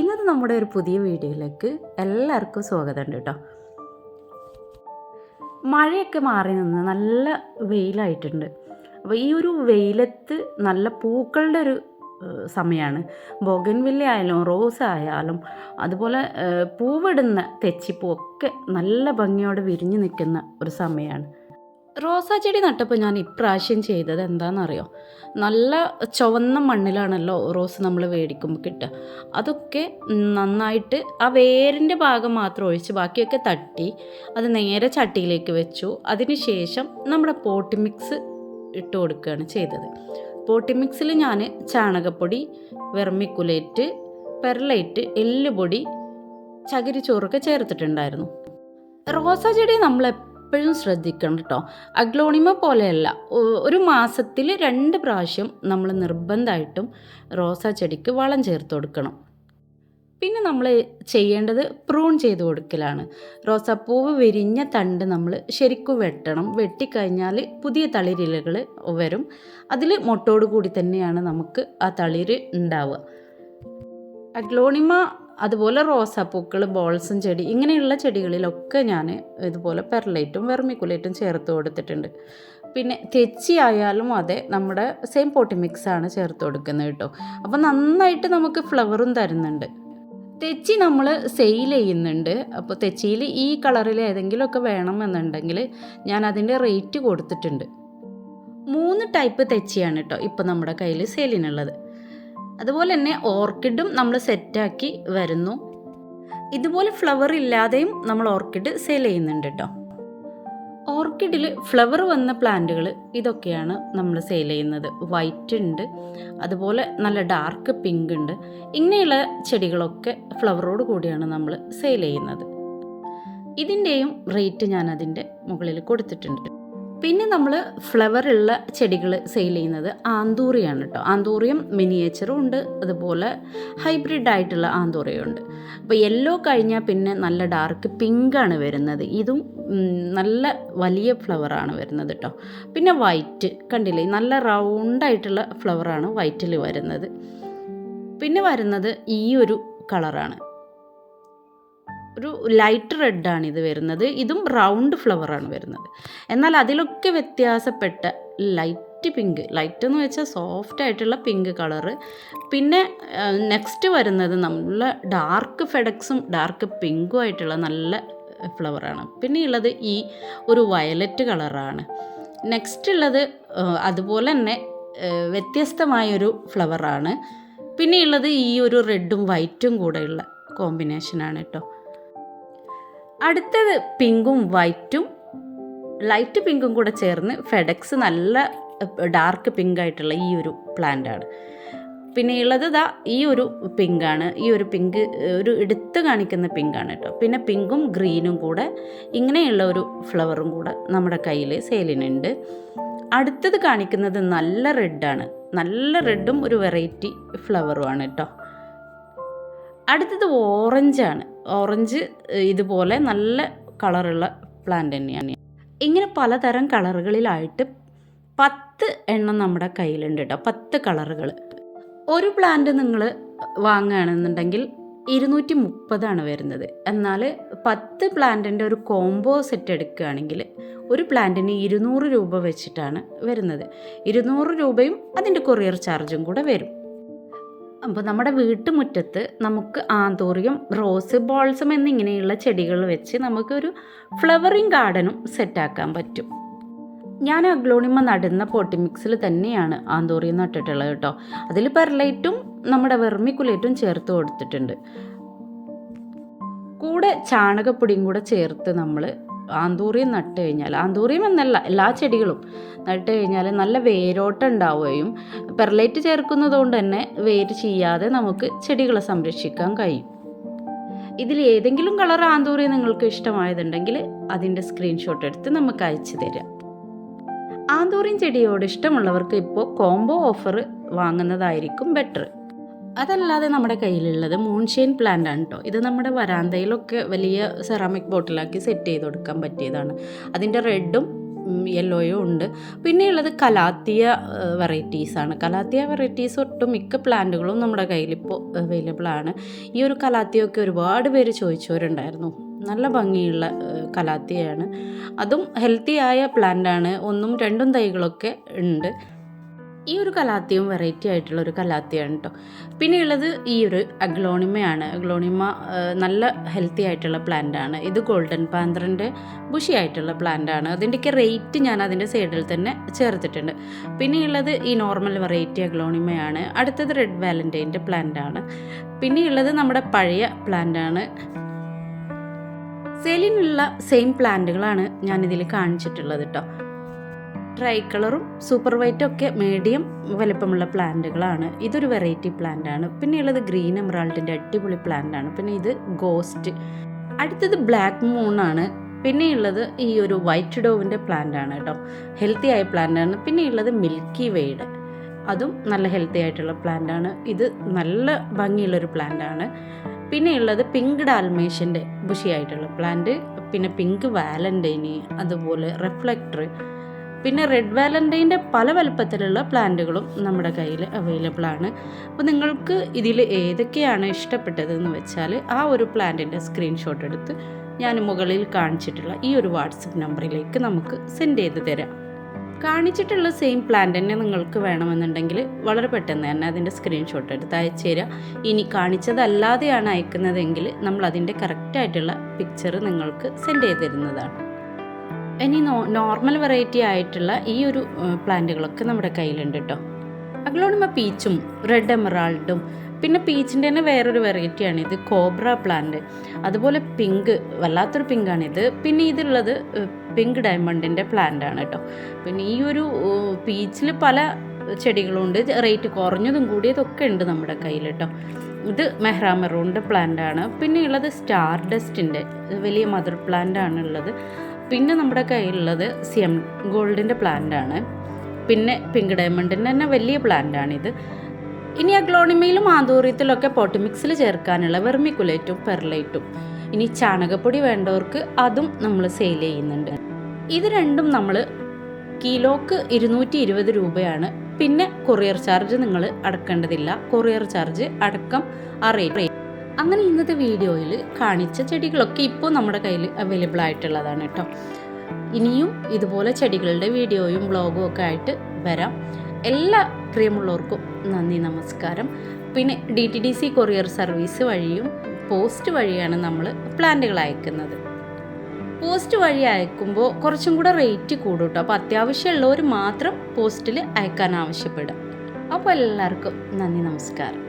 ഇന്നത്തെ നമ്മുടെ ഒരു പുതിയ വീഡിയോയിലേക്ക് എല്ലാവർക്കും സ്വാഗതമുണ്ട് കേട്ടോ. മഴയൊക്കെ മാറി നിന്ന് നല്ല വെയിലായിട്ടുണ്ട്. അപ്പോൾ ഈ ഒരു വെയിലത്ത് നല്ല പൂക്കളുടെ ഒരു സമയമാണ്. ബോഗൻവില്ല ആയാലും റോസ് ആയാലും അതുപോലെ പൂവിടുന്ന തെച്ചിപ്പൂ ഒക്കെ നല്ല ഭംഗിയോടെ വിരിഞ്ഞു നിൽക്കുന്ന ഒരു സമയമാണ്. റോസാ ചെടി നട്ടപ്പോൾ ഞാൻ ഇപ്രാവശ്യം ചെയ്തത് എന്താണെന്നറിയോ, നല്ല ചുവന്ന മണ്ണിലാണല്ലോ റോസ് നമ്മൾ മേടിക്കുമ്പോൾ കിട്ടുക. അതൊക്കെ നന്നായിട്ട് ആ വേരിൻ്റെ ഭാഗം മാത്രം ഒഴിച്ച് ബാക്കിയൊക്കെ തട്ടി അത് നേരെ ചട്ടിയിലേക്ക് വെച്ചു. അതിന് ശേഷം നമ്മുടെ പോട്ടി മിക്സ് ഇട്ട് കൊടുക്കുകയാണ് ചെയ്തത്. പോട്ടി മിക്സിൽ ഞാൻ ചാണകപ്പൊടി, വെർമിക്കുലേറ്റ്, പെർലൈറ്റ്, എല്ലുപൊടി, ചകിരിച്ചോറൊക്കെ ചേർത്തിട്ടുണ്ടായിരുന്നു. റോസാ ചെടി നമ്മളെപ്പോഴും ശ്രദ്ധിക്കണം കേട്ടോ. അഗ്ലോണിമ പോലെയല്ല, ഒരു മാസത്തിൽ 2 പ്രാവശ്യം നമ്മൾ നിർബന്ധമായിട്ടും റോസാ ചെടിക്ക് വളം ചേർത്ത് കൊടുക്കണം. പിന്നെ നമ്മൾ ചെയ്യേണ്ടത് പ്രൂൺ ചെയ്ത് കൊടുക്കലാണ്. റോസാപ്പൂവ് വിരിഞ്ഞ തണ്ട് നമ്മൾ ശരിക്കും വെട്ടണം. വെട്ടിക്കഴിഞ്ഞാൽ പുതിയ തളിരിലകൾ വരും. അതിൽ മൊട്ടോട് കൂടി തന്നെയാണ് നമുക്ക് ആ തളിര് ഉണ്ടാവുക. അഗ്ലോണിമ അതുപോലെ റോസാപ്പൂക്കൾ, ബോൾസം ചെടി, ഇങ്ങനെയുള്ള ചെടികളിലൊക്കെ ഞാൻ ഇതുപോലെ പെർലൈറ്റും വെർമിക്കുലേറ്റും ചേർത്ത് കൊടുത്തിട്ടുണ്ട്. പിന്നെ തെച്ചി ആയാലും അതെ, നമ്മുടെ സെയിം പോട്ടി മിക്സാണ് ചേർത്ത് കൊടുക്കുന്നത് കേട്ടോ. അപ്പോൾ നന്നായിട്ട് നമുക്ക് ഫ്ലവറും തരുന്നുണ്ട്. തെച്ചി നമ്മൾ സെയിൽ ചെയ്യുന്നുണ്ട്. അപ്പോൾ തെച്ചിയിൽ ഈ കളറിൽ ഏതെങ്കിലുമൊക്കെ വേണമെന്നുണ്ടെങ്കിൽ ഞാൻ അതിൻ്റെ റേറ്റ് കൊടുത്തിട്ടുണ്ട്. 3 ടൈപ്പ് തെച്ചിയാണ് കേട്ടോ ഇപ്പോൾ നമ്മുടെ കയ്യിൽ സെയിലിനുള്ളത്. അതുപോലെ തന്നെ ഓർക്കിഡും നമ്മൾ സെറ്റാക്കി വരുന്നു. ഇതുപോലെ ഫ്ലവർ ഇല്ലാതെയും നമ്മൾ ഓർക്കിഡ് സെയിൽ ചെയ്യുന്നുണ്ട് കേട്ടോ. ഓർക്കിഡിൽ ഫ്ലവർ വന്ന പ്ലാന്റുകൾ ഇതൊക്കെയാണ് നമ്മൾ സെയിൽ ചെയ്യുന്നത്. വൈറ്റ് ഉണ്ട്, അതുപോലെ നല്ല ഡാർക്ക് പിങ്ക് ഉണ്ട്. ഇങ്ങനെയുള്ള ചെടികളൊക്കെ ഫ്ലവറോട് കൂടിയാണ് നമ്മൾ സെയിൽ ചെയ്യുന്നത്. ഇതിൻ്റെയും റേറ്റ് ഞാൻ അതിൻ്റെ മുകളിൽ കൊടുത്തിട്ടുണ്ട്. പിന്നെ നമ്മൾ ഫ്ലവറുള്ള ചെടികൾ സെയിൽ ചെയ്യുന്നത് ആന്തൂറിയാണ് കേട്ടോ. ആന്തൂറിയം മിനിയേച്ചറും ഉണ്ട്, അതുപോലെ ഹൈബ്രിഡ് ആയിട്ടുള്ള ആന്തൂറിയം ഉണ്ട്. അപ്പോൾ യെല്ലോ കഴിഞ്ഞാൽ പിന്നെ നല്ല ഡാർക്ക് പിങ്കാണ് വരുന്നത്. ഇതും നല്ല വലിയ ഫ്ലവറാണ് വരുന്നത് കേട്ടോ. പിന്നെ വൈറ്റ് കണ്ടില്ലേ, നല്ല റൗണ്ടായിട്ടുള്ള ഫ്ലവറാണ് വൈറ്റിൽ വരുന്നത്. പിന്നെ വരുന്നത് ഈ ഒരു കളറാണ്, ഒരു ലൈറ്റ് റെഡാണ് ഇത് വരുന്നത്. ഇതും റൗണ്ട് ഫ്ലവറാണ് വരുന്നത്. എന്നാൽ അതിലൊക്കെ വ്യത്യാസപ്പെട്ട ലൈറ്റ് പിങ്ക്, ലൈറ്റ് എന്ന് വെച്ചാൽ സോഫ്റ്റ് ആയിട്ടുള്ള പിങ്ക് കളറ്. പിന്നെ നെക്സ്റ്റ് വരുന്നത് നല്ല ഡാർക്ക് ഫെഡക്സും ഡാർക്ക് പിങ്കും ആയിട്ടുള്ള നല്ല ഫ്ലവറാണ്. പിന്നെ ഉള്ളത് ഈ ഒരു വയലറ്റ് കളറാണ്. നെക്സ്റ്റ് ഉള്ളത് അതുപോലെ തന്നെ വ്യത്യസ്തമായൊരു ഫ്ലവറാണ്. പിന്നെ ഉള്ളത് ഈ ഒരു റെഡും വൈറ്റും കൂടെയുള്ള കോമ്പിനേഷനാണ് കേട്ടോ. അടുത്തത് പിങ്കും വൈറ്റും ലൈറ്റ് പിങ്കും കൂടെ ചേർന്ന് ഫെഡക്സ് നല്ല ഡാർക്ക് പിങ്ക് ആയിട്ടുള്ള ഈ ഒരു പ്ലാന്റാണ്. പിന്നെ ഉള്ളത് ഈ ഒരു പിങ്കാണ്. ഈ ഒരു പിങ്ക് ഒരു എടുത്ത് കാണിക്കുന്ന പിങ്കാണ് കേട്ടോ. പിന്നെ പിങ്കും ഗ്രീനും കൂടെ ഇങ്ങനെയുള്ള ഒരു ഫ്ലവറും കൂടെ നമ്മുടെ കയ്യിൽ സെയിലിനുണ്ട്. അടുത്തത് കാണിക്കുന്നത് നല്ല റെഡാണ്. നല്ല റെഡും ഒരു വെറൈറ്റി ഫ്ലവറുമാണ് കേട്ടോ. അടുത്തത് ഓറഞ്ചാണ്. ഓറഞ്ച് ഇതുപോലെ നല്ല കളറുള്ള പ്ലാന്റ് തന്നെയാണ്. ഇങ്ങനെ പലതരം കളറുകളിലായിട്ട് 10 എണ്ണം നമ്മുടെ കയ്യിലുണ്ട് കേട്ടോ. 10 കളറുകൾ. ഒരു പ്ലാന്റ് നിങ്ങൾ വാങ്ങുകയാണെന്നുണ്ടെങ്കിൽ 230 വരുന്നത്. എന്നാൽ 10 പ്ലാന്റിൻ്റെ ഒരു കോംബോ സെറ്റ് എടുക്കുകയാണെങ്കിൽ ഒരു പ്ലാന്റിന് 200 രൂപ വെച്ചിട്ടാണ് വരുന്നത്. 200 രൂപയും അതിൻ്റെ കൊറിയർ ചാർജും കൂടെ വരും. അപ്പോൾ നമ്മുടെ വീട്ടുമുറ്റത്ത് നമുക്ക് ആന്തൂറിയം, റോസ്, ബോൾസം എന്നിങ്ങനെയുള്ള ചെടികൾ വെച്ച് നമുക്കൊരു ഫ്ലവറിങ് ഗാർഡനും സെറ്റാക്കാൻ പറ്റും. ഞാൻ അഗ്ലോണിമ നടുന്ന പോട്ടി മിക്സിൽ തന്നെയാണ് ആന്തൂറിയം നട്ടിട്ടുള്ളത് കേട്ടോ. അതിൽ പെർലൈറ്റും നമ്മുടെ വെർമിക്കുലേറ്റും ചേർത്ത് കൊടുത്തിട്ടുണ്ട്. കൂടെ ചാണകപ്പൊടിയും കൂടെ ചേർത്ത് നമ്മൾ ആന്തൂറിയം നട്ട് കഴിഞ്ഞാൽ, ആന്തൂറിയം എന്നല്ല എല്ലാ ചെടികളും നട്ട് കഴിഞ്ഞാൽ നല്ല വേരോട്ടം ഉണ്ടാവുകയും പെർലൈറ്റ് ചേർക്കുന്നത് കൊണ്ട് തന്നെ വേര് ചെയ്യാതെ നമുക്ക് ചെടികളെ സംരക്ഷിക്കാൻ കഴിയും. ഇതിൽ ഏതെങ്കിലും കളർ ആന്തൂറിയം നിങ്ങൾക്ക് ഇഷ്ടമായതുണ്ടെങ്കിൽ അതിൻ്റെ സ്ക്രീൻഷോട്ട് എടുത്ത് നമുക്ക് അയച്ചു തരാം. ആന്തൂറിയം ചെടിയോട് ഇഷ്ടമുള്ളവർക്ക് ഇപ്പോൾ കോംബോ ഓഫർ വാങ്ങുന്നതായിരിക്കും ബെറ്റർ. അതല്ലാതെ നമ്മുടെ കയ്യിലുള്ളത് മൂൺഷെയിൻ പ്ലാന്റ് ആണ് കേട്ടോ. ഇത് നമ്മുടെ വരാന്തയിലൊക്കെ വലിയ സെറാമിക് ബോട്ടിലാക്കി സെറ്റ് ചെയ്ത് കൊടുക്കാൻ പറ്റിയതാണ്. അതിൻ്റെ റെഡും യെല്ലോയും ഉണ്ട്. പിന്നെയുള്ളത് കലാത്തിയ വെറൈറ്റീസാണ്. കലാത്തിയ വെറൈറ്റീസ് ഒട്ടും മിക്ക പ്ലാന്റുകളും നമ്മുടെ കയ്യിലിപ്പോൾ അവൈലബിൾ ആണ്. ഈ ഒരു കലാത്തിയൊക്കെ ഒരുപാട് പേര് ചോദിച്ചവരുണ്ടായിരുന്നു. നല്ല ഭംഗിയുള്ള കലാത്തിയാണ്. അതും ഹെൽത്തി ആയ പ്ലാന്റാണ്. 1ഉം 2ഉം തൈകളൊക്കെ ഉണ്ട്. ഈ ഒരു കലാത്തിയും വെറൈറ്റി ആയിട്ടുള്ള ഒരു കലാത്തിയാണ് കേട്ടോ. പിന്നെയുള്ളത് ഈ ഒരു അഗ്ലോണിമയാണ്. അഗ്ലോണിമ നല്ല ഹെൽത്തി ആയിട്ടുള്ള പ്ലാന്റാണ്. ഇത് ഗോൾഡൻ പാന്ത്രിൻ്റെ ബുഷി ആയിട്ടുള്ള പ്ലാന്റാണ്. അതിൻ്റെയൊക്കെ റേറ്റ് ഞാൻ അതിൻ്റെ സൈഡിൽ തന്നെ ചേർത്തിട്ടുണ്ട്. പിന്നെയുള്ളത് ഈ നോർമൽ വെറൈറ്റി അഗ്ലോണിമയാണ്. അടുത്തത് റെഡ് വാലൻറ്റൈൻ്റെ പ്ലാന്റാണ്. പിന്നെയുള്ളത് നമ്മുടെ പഴയ പ്ലാന്റാണ്. സെയിലിനുള്ള സെയിം പ്ലാന്റുകളാണ് ഞാനിതിൽ കാണിച്ചിട്ടുള്ളത് കേട്ടോ. ട്രൈ കളറും സൂപ്പർ വൈറ്റും ഒക്കെ മീഡിയം വലിപ്പമുള്ള പ്ലാന്റുകളാണ്. ഇതൊരു വെറൈറ്റി പ്ലാന്റാണ്. പിന്നെയുള്ളത് ഗ്രീൻ എമറാൾഡിൻ്റെ അടിപൊളി പ്ലാന്റാണ്. പിന്നെ ഇത് ഗോസ്റ്റ്. അടുത്തത് ബ്ലാക്ക് മൂണാണ്. പിന്നെയുള്ളത് ഈ ഒരു വൈറ്റ് ഡോവിൻ്റെ പ്ലാന്റാണ് കേട്ടോ. ഹെൽത്തി ആയ പ്ലാന്റാണ്. പിന്നെയുള്ളത് മിൽക്കി വെയുടെ, അതും നല്ല ഹെൽത്തി ആയിട്ടുള്ള പ്ലാന്റാണ്. ഇത് നല്ല ഭംഗിയുള്ളൊരു പ്ലാന്റാണ്. പിന്നെയുള്ളത് പിങ്ക് ഡാൽമേഷ്യൻ്റെ ബുഷിയായിട്ടുള്ള പ്ലാന്റ്. പിന്നെ പിങ്ക് വാലൻറ്റൈനി, അതുപോലെ റിഫ്ലക്ടർ, പിന്നെ റെഡ് വാലൻറ്റൈൻ്റെ പല വലുപ്പത്തിലുള്ള പ്ലാന്റുകളും നമ്മുടെ കയ്യിൽ അവൈലബിൾ ആണ്. അപ്പോൾ നിങ്ങൾക്ക് ഇതിൽ ഏതൊക്കെയാണ് ഇഷ്ടപ്പെട്ടതെന്ന് വെച്ചാൽ ആ ഒരു പ്ലാന്റിൻ്റെ സ്ക്രീൻഷോട്ട് എടുത്ത് ഞാൻ മുകളിൽ കാണിച്ചിട്ടുള്ള ഈ ഒരു വാട്സപ്പ് നമ്പറിലേക്ക് നമുക്ക് സെൻഡ് ചെയ്ത് തരാം. കാണിച്ചിട്ടുള്ള സെയിം പ്ലാന്റ് തന്നെ നിങ്ങൾക്ക് വേണമെന്നുണ്ടെങ്കിൽ വളരെ പെട്ടെന്ന് തന്നെ അതിൻ്റെ സ്ക്രീൻഷോട്ട് എടുത്ത് അയച്ചു തരാം. ഇനി കാണിച്ചതല്ലാതെയാണ് അയക്കുന്നതെങ്കിൽ നമ്മൾ അതിൻ്റെ കറക്റ്റായിട്ടുള്ള പിക്ചർ നിങ്ങൾക്ക് സെൻഡ് ചെയ്ത് തരുന്നതാണ്. ഇനി നോർമൽ വെറൈറ്റി ആയിട്ടുള്ള ഈ ഒരു പ്ലാന്റുകളൊക്കെ നമ്മുടെ കയ്യിലുണ്ട് കേട്ടോ. അഗ്ലോണിമ പീച്ചും റെഡ് എമറാൾഡും, പിന്നെ പീച്ചിൻ്റെ തന്നെ വേറൊരു വെറൈറ്റിയാണിത് കോബ്ര പ്ലാന്റ്. അതുപോലെ പിങ്ക്, വല്ലാത്തൊരു പിങ്കാണിത്. പിന്നെ ഇതുള്ളത് പിങ്ക് ഡയമണ്ടിൻ്റെ പ്ലാന്റ് ആണ് കേട്ടോ. പിന്നെ ഈ ഒരു പീച്ചിൽ പല ചെടികളുണ്ട്. റേറ്റ് കുറഞ്ഞതും കൂടിയതൊക്കെ ഉണ്ട് നമ്മുടെ കയ്യിൽ കേട്ടോ. ഇത് മെഹ്റാ മെറൂണിൻ്റെ പ്ലാന്റ് ആണ്. പിന്നെ ഉള്ളത് സ്റ്റാർ ഡസ്റ്റിൻ്റെ വലിയ മദർ പ്ലാന്റ് ആണ് ഉള്ളത്. പിന്നെ നമ്മുടെ കയ്യിലുള്ളത് സിയം ഗോൾഡിൻ്റെ പ്ലാന്റാണ്. പിന്നെ പിങ്ക് ഡയമണ്ടിൻ്റെ തന്നെ വലിയ പ്ലാന്റാണിത്. ഇനി അഗ്ലോണിമയിലും ആന്തൂറിയത്തിലൊക്കെ പോട്ടിമിക്സിൽ ചേർക്കാനുള്ള വെർമിക്കുലേറ്റും പെർലൈറ്റും, ഇനി ചാണകപ്പൊടി വേണ്ടവർക്ക് അതും നമ്മൾ സെയിൽ ചെയ്യുന്നുണ്ട്. ഇത് രണ്ടും നമ്മൾ കിലോക്ക് 220 രൂപയാണ്. പിന്നെ കൊറിയർ ചാർജ് നിങ്ങൾ അടക്കേണ്ടതില്ല. കൊറിയർ ചാർജ് അടക്കം ആ റേറ്റ്. അങ്ങനെ ഇന്നത്തെ വീഡിയോയിൽ കാണിച്ച ചെടികളൊക്കെ ഇപ്പോൾ നമ്മുടെ കയ്യിൽ അവൈലബിൾ ആയിട്ടുള്ളതാണ് കേട്ടോ. ഇനിയും ഇതുപോലെ ചെടികളുടെ വീഡിയോയും വ്ളോഗും ഒക്കെ ആയിട്ട് വരാം. എല്ലാ പ്രിയമുള്ളവർക്കും നന്ദി, നമസ്കാരം. പിന്നെ DTDC കൊറിയർ സർവീസ് വഴിയും പോസ്റ്റ് വഴിയാണ് നമ്മൾ പ്ലാന്റുകൾ അയക്കുന്നത്. പോസ്റ്റ് വഴി അയക്കുമ്പോൾ കുറച്ചും കൂടെ റേറ്റ് കൂടും കേട്ടോ. അപ്പോൾ അത്യാവശ്യമുള്ളവർ മാത്രം പോസ്റ്റിൽ അയക്കാൻ ആവശ്യപ്പെടുക. അപ്പോൾ എല്ലാവർക്കും നന്ദി, നമസ്കാരം.